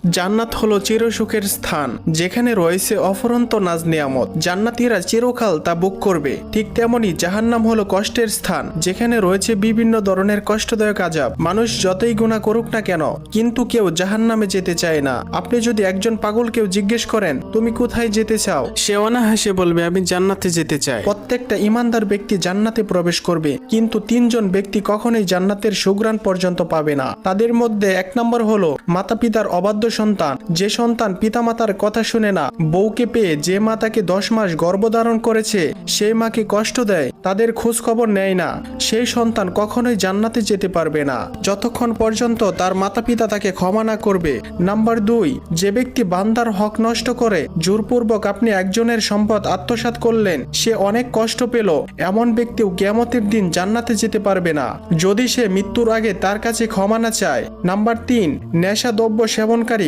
জান্নাত হলো চিরসুখের স্থান, যেখানে রয়েছে অফুরন্ত নাজ নিয়ামত। জান্নাতীরা চিরকাল তা ভোগ করবে। ঠিক তেমনি জাহান্নাম হলো কষ্টের স্থান, যেখানে রয়েছে বিভিন্ন ধরনের কষ্টদায়ক আযাব। মানুষ যতই গুনাহ করুক না কেন, কিন্তু কেউ জাহান্নামে যেতে চায় না। আপনি যদি একজন পাগলকেও জিজ্ঞেস করেন তুমি কোথায় যেতে চাও, সে অনায়াসে বলবে আমি জান্নাতে যেতে চাই। প্রত্যেকটা ইমানদার ব্যক্তি জান্নাতে প্রবেশ করবে, কিন্তু তিনজন ব্যক্তি কখনোই জান্নাতের সুঘ্রাণ পর্যন্ত পাবে না। তাদের মধ্যে এক নম্বর হলো মাতা পিতার অবাধ্য সন্তান। যে সন্তান পিতামাতার কথা শুনে না, বউকে পেয়ে যে মা তাকে 10 মাস গর্ভধারণ করেছে সেই মাকে কষ্ট দেয়, তাদের খোঁজ খবর নেয় না, সেই সন্তান কখনোই জান্নাতে যেতে পারবে না যতক্ষণ পর্যন্ত তার মাতা পিতা তাকে ক্ষমা না করবে। নাম্বার 2, যে ব্যক্তি বান্দার হক নষ্ট করে, জোরপূর্বক আপনি একজনের সম্পদ আত্মসাৎ করলেন, সে অনেক কষ্ট পেল, এমন ব্যক্তিও কিয়ামতের দিন জান্নাতে যেতে পারবে না যদি সে মৃত্যুর আগে তার কাছে ক্ষমা না চায়। নাম্বার 3, নেশা দ্রব্য সেবনকারী